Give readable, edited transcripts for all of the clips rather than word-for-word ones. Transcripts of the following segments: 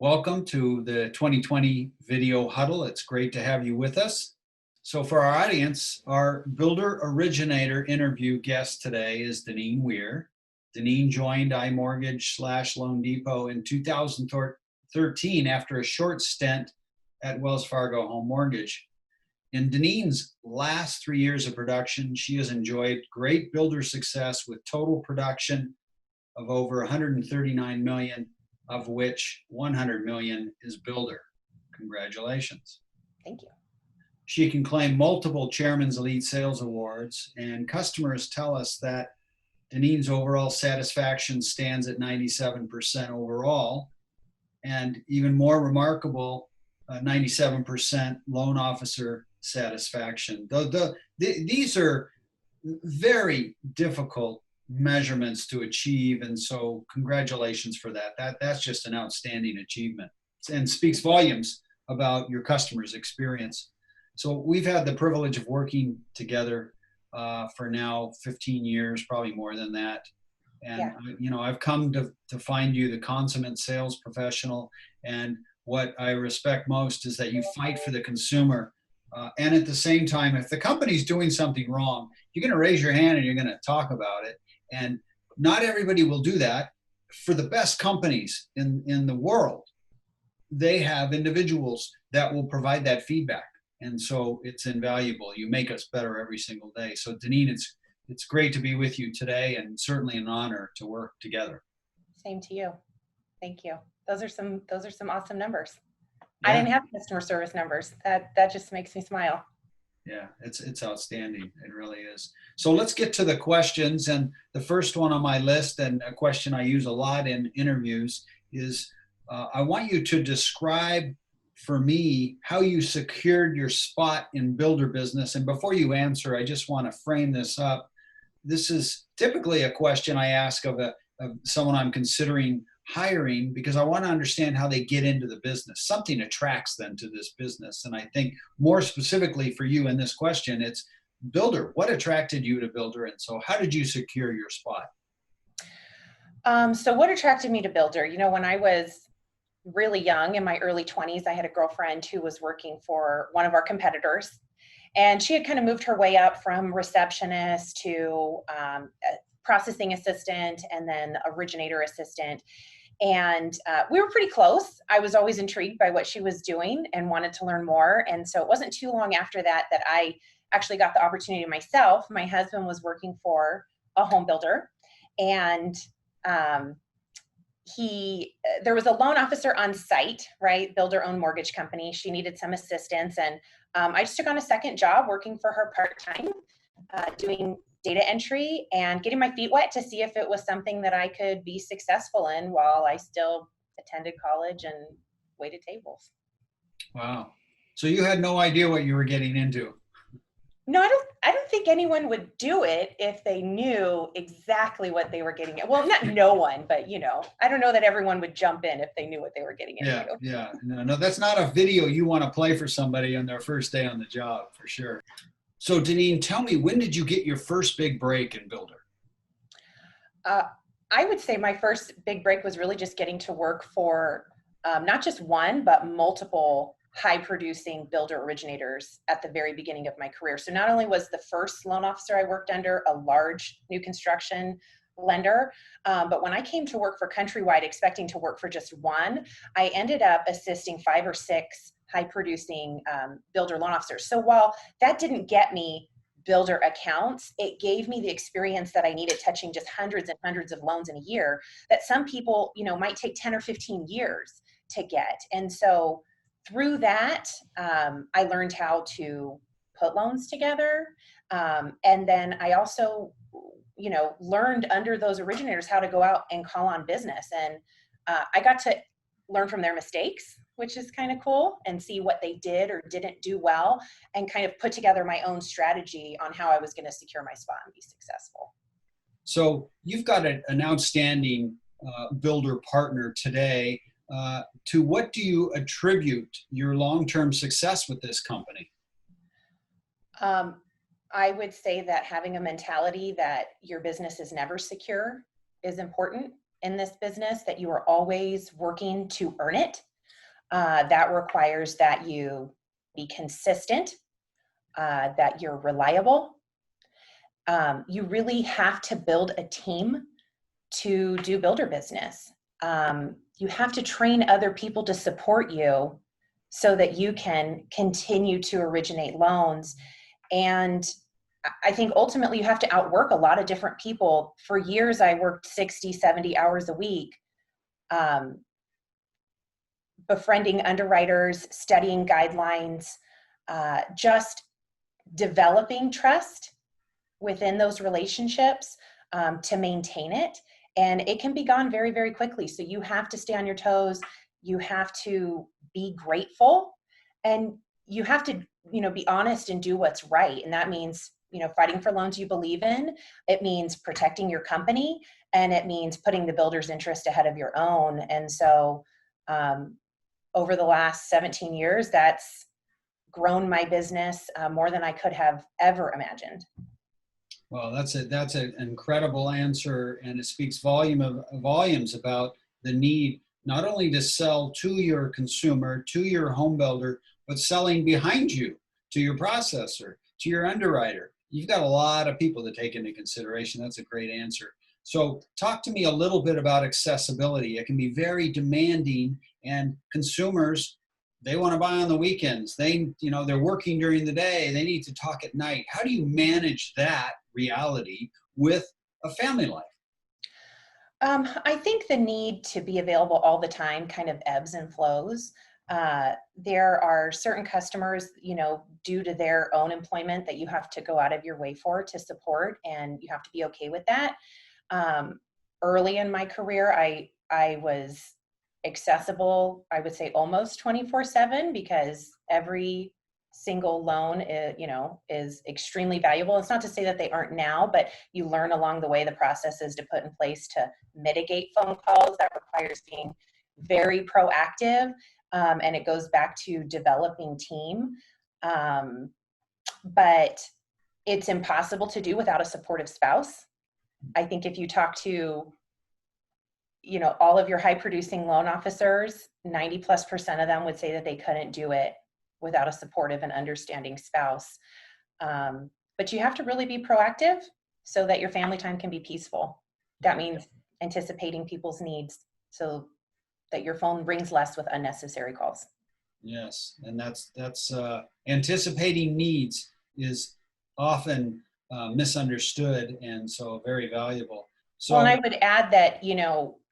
Welcome to the 2020 video huddle. It's great to have you with us. So for our audience, our Builder Originator interview guest today is Deninne Wier. Deninne joined iMortgage/Loan Depot in 2013 after a short stint at Wells Fargo Home Mortgage. In Deninne's last 3 years of production, she has enjoyed great builder success with total production of over 139 million, of which 100 million is builder. Congratulations. Thank you. She can claim multiple Chairman's Elite Sales Awards, and customers tell us that Deninne's overall satisfaction stands at 97% overall, and even more remarkable, 97% loan officer satisfaction. These are very difficult measurements to achieve, and so congratulations for that. That's just an outstanding achievement and speaks volumes about your customers' experience. So we've had the privilege of working together for now 15 years, probably more than that. And I've come to find you the consummate sales professional, and what I respect most is that you fight for the consumer. And at the same time, if the company's doing something wrong, you're going to raise your hand and you're going to talk about it. And not everybody will do that. For the best companies in the world, they have individuals that will provide that feedback. And so it's invaluable. You make us better every single day. So Deninne, it's great to be with you today, and certainly an honor to work together. Same to you. Thank you. Those are some awesome numbers. Yeah. I didn't have customer service numbers. That just makes me smile. Yeah, it's outstanding. It really is. So let's get to the questions. And the first one on my list, and a question I use a lot in interviews, is I want you to describe for me how you secured your spot in builder business. And before you answer, I just want to frame this up. This is typically a question I ask of someone I'm considering hiring, because I want to understand how they get into the business. Something attracts them to this business. And I think more specifically for you in this question, it's builder. What attracted you to builder? And so how did you secure your spot? So what attracted me to builder? When I was really young, in my early 20s, I had a girlfriend who was working for one of our competitors. And she had kind of moved her way up from receptionist to processing assistant and then originator assistant. And we were pretty close. I was always intrigued by what she was doing and wanted to learn more. And so it wasn't too long after that I actually got the opportunity myself. My husband was working for a home builder, and there was a loan officer on site, right? Builder-owned mortgage company. She needed some assistance, and I just took on a second job working for her part-time, doing data entry and getting my feet wet to see if it was something that I could be successful in while I still attended college and waited tables. Wow. So you had no idea what you were getting into? No, I don't think anyone would do it if they knew exactly what they were getting into. Well, not no one, but I don't know that everyone would jump in if they knew what they were getting into. Yeah. No, that's not a video you want to play for somebody on their first day on the job, for sure. So Deninne, tell me, when did you get your first big break in builder? I would say my first big break was really just getting to work for not just one, but multiple high producing builder originators at the very beginning of my career. So not only was the first loan officer I worked under a large new construction lender, but when I came to work for Countrywide expecting to work for just one, I ended up assisting 5 or 6 high producing builder loan officers. So while that didn't get me builder accounts, it gave me the experience that I needed touching just hundreds and hundreds of loans in a year that some people, might take 10 or 15 years to get. And so through that, I learned how to put loans together. And then I also, learned under those originators how to go out and call on business. And I got to learn from their mistakes, which is kind of cool, and see what they did or didn't do well, and kind of put together my own strategy on how I was going to secure my spot and be successful. So you've got an outstanding builder partner today. To what do you attribute your long-term success with this company? I would say that having a mentality that your business is never secure is important, in this business, that you are always working to earn it. That requires that you be consistent, that you're reliable. You really have to build a team to do builder business. You have to train other people to support you so that you can continue to originate loans. And I think ultimately you have to outwork a lot of different people. For years, I worked 60, 70 hours a week, befriending underwriters, studying guidelines, just developing trust within those relationships, to maintain it. And it can be gone very, very quickly. So you have to stay on your toes. You have to be grateful, and you have to, be honest and do what's right. And that means, fighting for loans you believe in. It means protecting your company, and it means putting the builder's interest ahead of your own. And so, over the last 17 years, that's grown my business more than I could have ever imagined. Well, that's an incredible answer, and it speaks volumes about the need not only to sell to your consumer, to your home builder, but selling behind you to your processor, to your underwriter. You've got a lot of people to take into consideration. That's a great answer. So talk to me a little bit about accessibility. It can be very demanding, and consumers, they want to buy on the weekends. They're working during the day. They need to talk at night. How do you manage that reality with a family life? I think the need to be available all the time kind of ebbs and flows. There are certain customers, due to their own employment, that you have to go out of your way for to support, and you have to be okay with that. Early in my career, I was accessible, I would say almost 24/7, because every single loan is extremely valuable. It's not to say that they aren't now, but you learn along the way the processes to put in place to mitigate phone calls. That requires being very proactive, and it goes back to developing team. But it's impossible to do without a supportive spouse. I think if you talk to all of your high producing loan officers, 90+% of them would say that they couldn't do it without a supportive and understanding spouse. But you have to really be proactive so that your family time can be peaceful. That means anticipating people's needs so that your phone rings less with unnecessary calls. Yes, and that's anticipating needs is often misunderstood, and so very valuable. So, Well, and I would add that,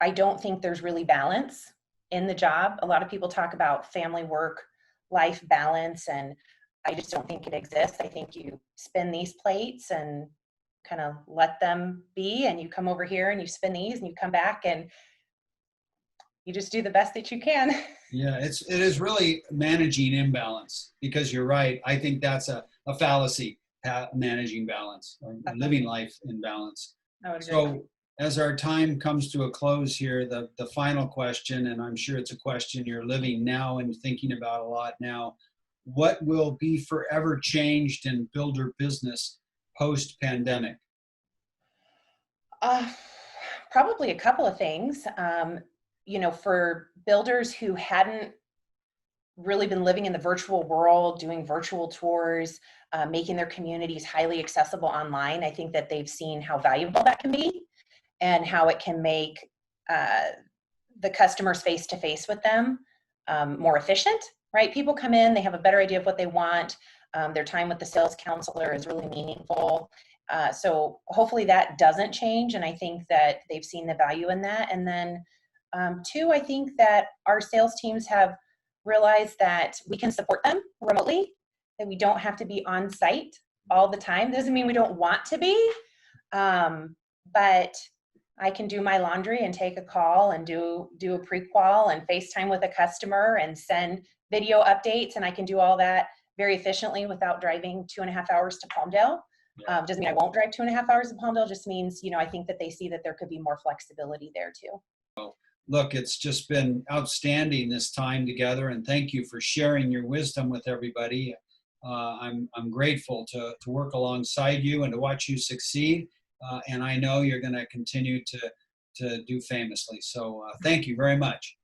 I don't think there's really balance in the job. A lot of people talk about family work life balance, and I just don't think it exists. I think you spin these plates and kind of let them be, and you come over here and you spin these and you come back and you just do the best that you can. Yeah, it is really managing imbalance, because you're right. I think that's a fallacy, managing balance or living life in balance. I would agree. So as our time comes to a close here, the final question, and I'm sure it's a question you're living now and thinking about a lot now, what will be forever changed in builder business post-pandemic? Probably a couple of things. For builders who hadn't really been living in the virtual world, doing virtual tours, making their communities highly accessible online, I think that they've seen how valuable that can be and how it can make the customers face-to-face with them more efficient, right? People come in, they have a better idea of what they want. Their time with the sales counselor is really meaningful. So hopefully that doesn't change, and I think that they've seen the value in that. And then two, I think that our sales teams have realized that we can support them remotely, that we don't have to be on site all the time. Doesn't mean we don't want to be, but I can do my laundry and take a call and do a pre-qual and FaceTime with a customer and send video updates, and I can do all that very efficiently without driving 2.5 hours to Palmdale. Doesn't mean I won't drive 2.5 hours to Palmdale, just means, I think that they see that there could be more flexibility there too. Look, it's just been outstanding this time together, and thank you for sharing your wisdom with everybody. I'm grateful to work alongside you and to watch you succeed. And I know you're going to continue to to do famously. So thank you very much.